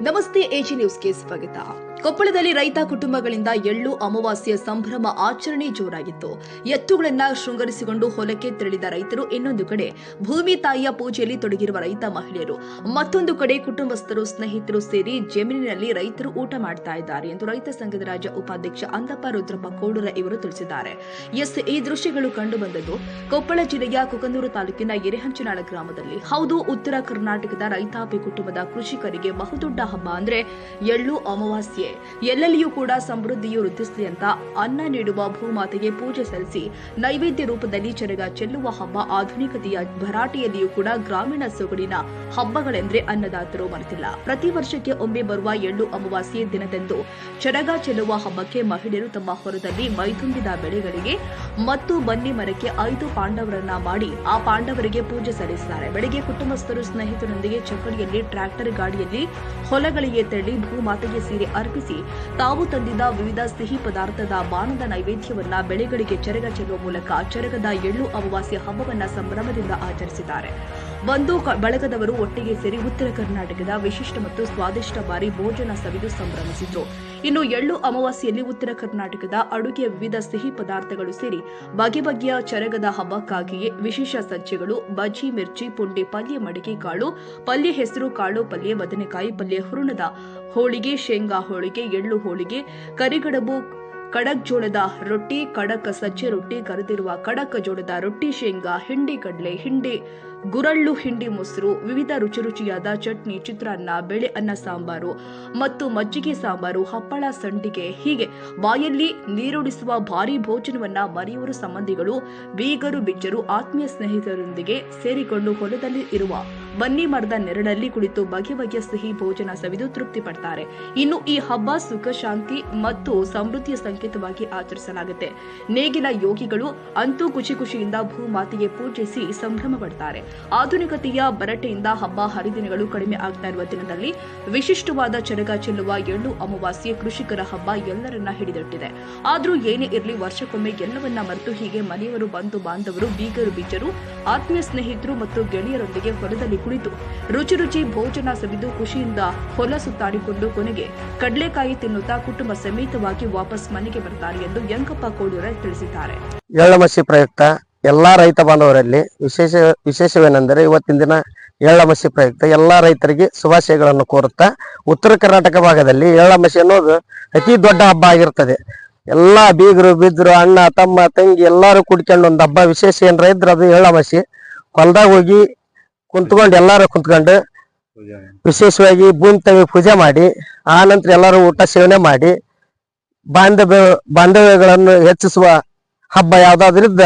ನಮಸ್ತೆ ಎಜಿ ನ್ಯೂಸ್ಗೆ ಸ್ವಾಗತ. ಕೊಪ್ಪಳದಲ್ಲಿ ರೈತ ಕುಟುಂಬಗಳಿಂದ ಎಳ್ಳು ಅಮಾವಾಸ್ಯೆ ಸಂಭ್ರಮ ಆಚರಣೆ ಜೋರಾಗಿತ್ತು. ಎತ್ತುಗಳನ್ನ ಶೃಂಗರಿಸಿಕೊಂಡು ಹೊಲಕ್ಕೆ ತೆರಳಿದ ರೈತರು, ಇನ್ನೊಂದು ಕಡೆ ಭೂಮಿ ತಾಯಿಯ ಪೂಜೆಯಲ್ಲಿ ತೊಡಗಿರುವ ರೈತ ಮಹಿಳೆಯರು, ಮತ್ತೊಂದು ಕಡೆ ಕುಟುಂಬಸ್ಥರು ಸ್ನೇಹಿತರು ಸೇರಿ ಜಮೀನಿನಲ್ಲಿ ರೈತರು ಊಟ ಮಾಡ್ತಾ ಇದ್ದಾರೆ ಎಂದು ರೈತ ಸಂಘದ ರಾಜ್ಯ ಉಪಾಧ್ಯಕ್ಷ ಅಂದಪ್ಪ ರುದ್ರಪ್ಪ ಕೋಡೂರ ಇವರು ತಿಳಿಸಿದ್ದಾರೆ. ಈ ದೃಶ್ಯಗಳು ಕಂಡು ಬಂದದ್ದು ಕೊಪ್ಪಳ ಜಿಲ್ಲೆಯ ಕುಕನೂರು ತಾಲೂಕಿನ ಎರೆಹಂಚನಾಳ ಗ್ರಾಮದಲ್ಲಿ. ಹೌದು, ಉತ್ತರ ಕರ್ನಾಟಕದ ರೈತಾಪಿ ಕುಟುಂಬದ ಕೃಷಿಕರಿಗೆ ಬಹುದೊಡ್ಡ ಹಬ್ಬ ಅಂದ್ರೆ ಎಳ್ಳು ಅಮಾವಾಸ್ಯೆ. ಎಲ್ಲೆಲ್ಲಿಯೂ ಕೂಡ ಸಮೃದ್ಧಿಯು ವೃದ್ಧಿಸಲಿ ಅಂತ ಅನ್ನ ನೀಡುವ ಭೂಮಾತೆಗೆ ಪೂಜೆ ಸಲ್ಲಿಸಿ ನೈವೇದ್ಯ ರೂಪದಲ್ಲಿ ಚರಗ ಚೆಲ್ಲುವ ಹಬ್ಬ. ಆಧುನಿಕತೆಯ ಭರಾಟೆಯಲ್ಲಿಯೂ ಕೂಡ ಗ್ರಾಮೀಣ ಸೊಗಡಿನ ಹಬ್ಬಗಳೆಂದ್ರೆ ಅನ್ನದಾತರು ಮರೆತಿಲ್ಲ. ಪ್ರತಿ ವರ್ಷಕ್ಕೆ ಒಮ್ಮೆ ಬರುವ ಎಳ್ಳು ಅಮಾವಾಸ್ಯೆ ದಿನದಂದು ಚರಗ ಚೆಲ್ಲುವ ಹಬ್ಬಕ್ಕೆ ಮಹಿಳೆಯರು ತಮ್ಮ ಹೊರದಲ್ಲಿ ಮೈತುಂಬಿದ ಬೆಳೆಗಳಿಗೆ ಮತ್ತು ಬನ್ನಿ ಮರಕ್ಕೆ 5 ಪಾಂಡವರನ್ನ ಮಾಡಿ ಆ ಪಾಂಡವರಿಗೆ ಪೂಜೆ ಸಲ್ಲಿಸುತ್ತಾರೆ. ಬೆಳಗ್ಗೆ ಕುಟುಂಬಸ್ಥರು ಸ್ನೇಹಿತರೊಂದಿಗೆ ಚಕ್ಕಡಿಯಲ್ಲಿ, ಟ್ರ್ಯಾಕ್ಟರ್ ಗಾಡಿಯಲ್ಲಿ ಹೊಲಗಳಿಗೆ ತೆರಳಿ ಭೂಮಾತೆಗೆ ಸೀರೆ ಅರ್ಪಿಸಿ ತಾವು ತಂದಿದ್ದ ವಿವಿಧ ಸಿಹಿ ಪದಾರ್ಥದ ಬಾಣದ ನೈವೇದ್ಯವನ್ನ ಬೆಳೆಗಳಿಗೆ ಚರಗ ಚೆಲ್ಲುವ ಮೂಲಕ ಚರಗದ ಎಳ್ಳು ಅಮಾವಾಸ್ಯೆ ಹಬ್ಬವನ್ನ ಸಂಭ್ರಮದಿಂದ ಆಚರಿಸಿದ್ದಾರೆ. ಬಂಧು ಬಳಗದವರು ಒಟ್ಟಿಗೆ ಸೇರಿ ಉತ್ತರ ಕರ್ನಾಟಕದ ವಿಶಿಷ್ಟ ಮತ್ತು ಸ್ವಾದಿಷ್ಟ ಬಾರಿ ಭೋಜನ ಸವಿದು ಸಂಭ್ರಮಿಸಿದ್ರು. ಇನ್ನು ಎಳ್ಳು ಅಮಾವಾಸ್ಯೆಯಲ್ಲಿ ಉತ್ತರ ಕರ್ನಾಟಕದ ಅಡುಗೆಯ ವಿವಿಧ ಸಿಹಿ ಪದಾರ್ಥಗಳು ಸೇರಿ ಬಗೆ ಬಗೆಯ ಚರಗದ ಹಬ್ಬಕ್ಕಾಗಿಯೇ ವಿಶೇಷ ಸಜ್ಜೆಗಳು, ಬಜ್ಜಿ, ಮಿರ್ಚಿ, ಪುಂಡಿ ಪಲ್ಯ, ಮಡಿಕೆ ಕಾಳು ಪಲ್ಯ, ಹೆಸರು ಕಾಳು ಪಲ್ಯ, ಬದನೆಕಾಯಿ ಪಲ್ಯ, ಹುರುಣದ ಹೋಳಿಗೆ, ಶೇಂಗಾ ಹೋಳಿಗೆ, ಎಳ್ಳು ಹೋಳಿಗೆ, ಕರಿಗಡಬು, ಕಡಕ್ ಜೋಳದ ರೊಟ್ಟಿ, ಕಡಕ್ ಸಜ್ಜೆ ರೊಟ್ಟಿ, ಕರೆದಿರುವ ಕಡಕ್ ಜೋಳದ ರೊಟ್ಟಿ, ಶೇಂಗಾ ಹಿಂಡಿ, ಕಡಲೆ ಹಿಂಡಿ, ಗುರಳ್ಳು ಹಿಂಡಿ, ಮೊಸರು, ವಿವಿಧ ರುಚಿಯಾದ ಚಟ್ನಿ, ಚಿತ್ರಾನ್ನ, ಬೇಳೆ ಅನ್ನ ಸಾಂಬಾರು ಮತ್ತು ಮಜ್ಜಿಗೆ ಸಾಂಬಾರು, ಹಪ್ಪಳ, ಸಂಡಿಗೆ, ಹೀಗೆ ಬಾಯಲ್ಲಿ ನೀರೂಡಿಸುವ ಭಾರಿ ಭೋಜನವನ್ನ ಮನೆಯವರು, ಸಂಬಂಧಿಗಳು, ಬೀಗರು, ಬಿಜ್ಜರು, ಆತ್ಮೀಯ ಸ್ನೇಹಿತರೊಂದಿಗೆ ಸೇರಿಕೊಂಡು ಹೊಲದಲ್ಲಿ ಇರುವ ಬನ್ನಿ ಮರದ ನೆರಳಲ್ಲಿ ಕುಳಿತು ಬಗೆ ಬಗೆಯ ಸಿಹಿ ಭೋಜನ ಸವಿದು ತೃಪ್ತಿ ಪಡ್ತಾರೆ. ಇನ್ನು ಈ ಹಬ್ಬ ಸುಖ, ಶಾಂತಿ ಮತ್ತು ಸಮೃದ್ಧಿಯ ಸಂಕೇತವಾಗಿ ಆಚರಿಸಲಾಗುತ್ತೆ. ನೇಗಿಲ ಯೋಗಿಗಳು ಅಂತೂ ಖುಷಿಯಿಂದ ಭೂಮಾತೆಗೆ ಪೂಜಿಸಿ ಸಂಭ್ರಮ ಪಡ್ತಾರೆ. ಆಧುನಿಕತೆಯ ಬರಟೆಯಿಂದ ಹಬ್ಬ ಹರಿದಿನಗಳು ಕಡಿಮೆ ಆಗ್ತಾ ಇರುವ ದಿನದಲ್ಲಿ ವಿಶಿಷ್ಟವಾದ ಚರಗ ಚೆಲ್ಲುವ ಎಳ್ಳು ಅಮಾವಾಸ್ಯೆ ಕೃಷಿಕರ ಹಬ್ಬ ಎಲ್ಲರನ್ನ ಹಿಡಿದಿಟ್ಟಿದೆ. ಆದ್ರೂ ಏನೇ ಇರಲಿ, ವರ್ಷಕ್ಕೊಮ್ಮೆ ಎಲ್ಲವನ್ನ ಮರೆತು ಹೀಗೆ ಮನೆಯವರು, ಬಂಧು ಬಾಂಧವರು, ಬೀಗರು, ಬಿಜ್ಜರು, ಆತ್ಮೀಯ ಸ್ನೇಹಿತರು ಮತ್ತು ಗೆಳೆಯರೊಂದಿಗೆ ಹೊಲದಲ್ಲಿ ಕುಳಿತು ರುಚಿ ಭೋಜನ ಸವಿದು ಖುಷಿಯಿಂದ ಹೊಲ ಸುತ್ತಾಡಿಕೊಂಡು ಕೊನೆಗೆ ಕಡಲೆಕಾಯಿ ತಿನ್ನುತ್ತಾ ಕುಟುಂಬ ಸಮೇತವಾಗಿ ವಾಪಸ್ ಮನೆಗೆ ಬರ್ತಾರೆ ಎಂದು ಯಂಕಪ್ಪ ಕೋಡೂರ ತಿಳಿಸಿದ್ದಾರೆ. ಎಳ್ಳಮಸಿ ಪ್ರಯುಕ್ತ ಎಲ್ಲಾ ರೈತ ಬಾಂಧವರಲ್ಲಿ ವಿಶೇಷವೇನೆಂದರೆ ಇವತ್ತಿನ ದಿನ ಎಳ್ಳಮಸಿ ಪ್ರಯುಕ್ತ ಎಲ್ಲಾ ರೈತರಿಗೆ ಶುಭಾಶಯಗಳನ್ನು ಕೋರುತ್ತಾ, ಉತ್ತರ ಕರ್ನಾಟಕ ಭಾಗದಲ್ಲಿ ಎಳ್ಳಮಸಿ ಅನ್ನೋದು ಅತಿ ದೊಡ್ಡ ಹಬ್ಬ ಆಗಿರ್ತದೆ. ಎಲ್ಲಾ ಬೀಗರು, ಬಿದ್ರು, ಅಣ್ಣ, ತಮ್ಮ, ತಂಗಿ ಎಲ್ಲಾರು ಕುಡ್ಕೊಂಡು ಒಂದು ಹಬ್ಬ ವಿಶೇಷ ಏನ್ರ ಇದ್ರೆ ಅದು ಎಳ್ಳಮಸಿ. ಹೊಲ್ದಾಗ ಹೋಗಿ ಎಲ್ಲಾರು ಕುಂತ್ಕೊಂಡು ವಿಶೇಷವಾಗಿ ಭೂಮಿ ತಾಯಿ ಪೂಜೆ ಮಾಡಿ ಆ ನಂತರ ಎಲ್ಲರೂ ಊಟ ಸೇವನೆ ಮಾಡಿ ಬಾಂಧವ್ಯಗಳನ್ನು ಹೆಚ್ಚಿಸುವ ಹಬ್ಬ ಯಾವ್ದಾದ್ರಿದ್ದ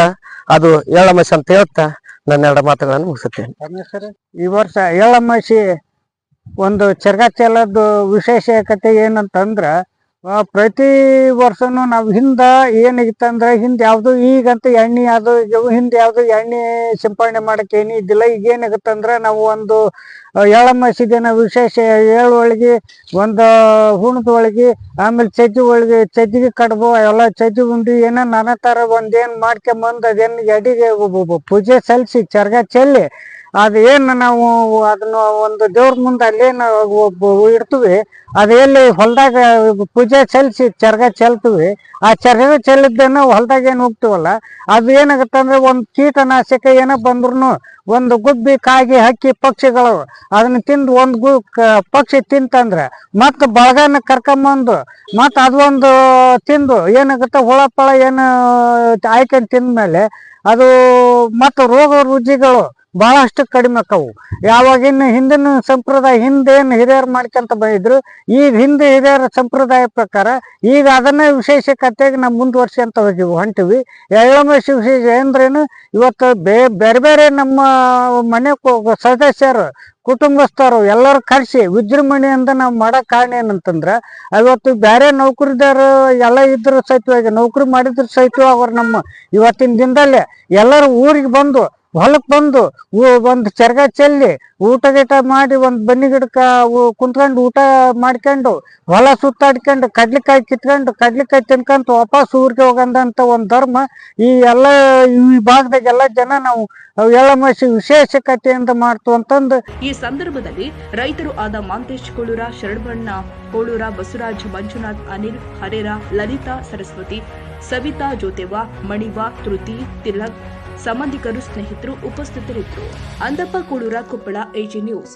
ಅದು ಎಳ್ಳಮಸಿ ಅಂತ ಹೇಳ್ತಾ ನನ್ನ 2 ಮಾತುಗಳನ್ನು ಮುಗಿಸುತ್ತೇನೆ. ಈ ವರ್ಷ ಎಳ್ಳಮಸಿ ಒಂದು ಚರಗ ಚೆಲ್ಲೋದು ವಿಶೇಷತೆ ಏನಂತಂದ್ರ, ಪ್ರತಿ ವರ್ಷನು ನಾವು ಹಿಂದ ಏನಿತ್ತಂದ್ರ ಯಾವ್ದು ಈಗಂತ ಎಣ್ಣೆ ಅದು ಹಿಂದ ಯಾವ್ದು ಎಣ್ಣೆ ಸಿಂಪಡಣೆ ಮಾಡಕ್ಕೆ ಏನಿ ಇದ್ದಿಲ್ಲ. ಈಗ ಏನಾಗುತ್ತಂದ್ರ ನಾವು ಒಂದು ಎಳ್ಳಮಸಿ ದಿನ ವಿಶೇಷ ಎಳ್ಳು ಹೋಳಿಗೆ, ಒಂದು ಹೂಣದ ಹೋಳಿಗೆ, ಆಮೇಲೆ ಚಜ್ಜಿಗೆ ಕಡುಬು, ಎಲ್ಲ ಚಜ್ಜಿ ಉಂಡಿ ಏನೋ ನಾನಾ ತರ ಒಂದೇನ್ ಮಾಡ್ಕೊಂಬಂದು ಅದೇನು ಎಡಿಗೆ ಪೂಜೆ ಸಲ್ಲಿಸಿ ಚರಗ ಚೆಲ್ಲಿ ಅದೇನು ನಾವು ಅದನ್ನ ಒಂದು ದೇವ್ರ ಮುಂದೆ ಅಲ್ಲೇನು ಇಡ್ತೀವಿ, ಅದೆಲ್ಲಿ ಹೊಲದಾಗ ಪೂಜೆ ಸಲ್ಲಿಸಿ ಚರಗ ಚೆಲ್ತೀವಿ. ಆ ಚರಗ ಚೆಲ್ಲಿದ್ದೇನ ಹೊಲದಾಗ ಏನು ಹೋಗ್ತೀವಲ್ಲ, ಅದು ಏನಾಗುತ್ತೆ ಅಂದ್ರೆ ಒಂದು ಕೀಟನಾಶಕ ಏನೋ ಬಂದ್ರು ಒಂದು ಗುಬ್ಬಿ, ಕಾಗಿ, ಹಕ್ಕಿ, ಪಕ್ಷಿಗಳು ಅದನ್ನ ತಿಂದು ಒಂದು ಪಕ್ಷಿ ತಿಂತಂದ್ರೆ ಮತ್ತ ಬಳಗನ ಕರ್ಕೊಂಬಂದು ಮತ್ತ ಅದೊಂದು ತಿಂದು ಏನಾಗುತ್ತೆ, ಹುಳ ಪಳ ಏನು ಆಯ್ಕೊಂಡು ತಿಂದ್ಮೇಲೆ ಅದು ಮತ್ತ ರೋಗ ರುಜಿಗಳು ಬಹಳಷ್ಟು ಕಡಿಮೆ ಆಕ್ಕವು. ಯಾವಾಗಿನ ಹಿಂದಿನ ಸಂಪ್ರದಾಯ ಹಿಂದೇನು ಹಿರಿಯರು ಮಾಡ್ಕೊಂತ ಬಂದಿದ್ರು, ಈಗ ಹಿಂದೆ ಹಿರಿಯರ ಸಂಪ್ರದಾಯ ಪ್ರಕಾರ ಈಗ ಅದನ್ನೇ ವಿಶೇಷತೆಯಾಗಿ ನಾವು ಮುಂದುವರ್ಸ್ಕೊಂತ ಹೊಂಟಿವಿ. ಎಳ್ಳಮಸಿ ವಿಶೇಷ ಅಂದ್ರೇನು, ಇವತ್ತು ಬೇರೆ ಬೇರೆ ನಮ್ಮ ಮನೆ ಸದಸ್ಯರು, ಕುಟುಂಬಸ್ಥರು ಎಲ್ಲರೂ ಕರೆಸಿ ವಿಜೃಂಭಣೆಯಿಂದ ನಾವು ಮಾಡೋ ಕಾರಣ ಏನಂತಂದ್ರ, ಇವತ್ತು ಬೇರೆ ನೌಕರಿದಾರು ಎಲ್ಲ ಇದ್ರು ಸಹಿತವಾಗಿ, ನೌಕರಿ ಮಾಡಿದ್ರು ಸಹಿತವಾಗಿ ಅವ್ರು ನಮ್ಮ ಇವತ್ತಿನ ದಿನದಲ್ಲೇ ಎಲ್ಲರೂ ಊರಿಗೆ ಬಂದು ಹೊಲಕ್ ಬಂದು ಒಂದು ಚರ್ಗ ಚೆಲ್ಲಿ ಊಟ ಗೀಟ ಮಾಡಿ ಒಂದು ಬನ್ನಿ ಗಿಡಕ್ಕ ಕುಂತ್ಕೊಂಡು ಊಟ ಮಾಡ್ಕೊಂಡು ಹೊಲ ಸುತ್ತಾಡ್ಕೊಂಡು ಕಡ್ಲಿಕಾಯಿ ಕಿತ್ಕೊಂಡು ಕಡ್ಲಿಕಾಯಿ ತಿನ್ಕೊಂತ ವಾಪಸ್ ಊರಿಗೆ ಹೋಗಂದಂತ ಒಂದು ಧರ್ಮ ಈ ಎಲ್ಲ ಈ ಭಾಗದಾಗೆಲ್ಲ ಜನ ನಾವು ಎಳ್ಳಮಾಸಿ ವಿಶೇಷ ಕಥೆಯಿಂದ ಮಾಡ್ತು ಅಂತಂದು. ಈ ಸಂದರ್ಭದಲ್ಲಿ ರೈತರು ಆದ ಮಾಂತೇಶ್ ಕೋಳೂರ, ಶರಣ್ಬಣ್ಣ ಕೋಳೂರ, ಬಸವರಾಜ್, ಮಂಜುನಾಥ್, ಅನಿಲ್, ಹರೇರ, ಲಲಿತಾ, ಸರಸ್ವತಿ, ಸವಿತಾ, ಜ್ಯೋತಿವಾ, ಮಣಿವಾ, ತೃತಿ, ತಿಲಕ್, ಸಂಬಂಧಿಕರು, ಸ್ನೇಹಿತರು ಉಪಸ್ಥಿತರಿದ್ದರು. Andappa Kolur, Koppal, AG news.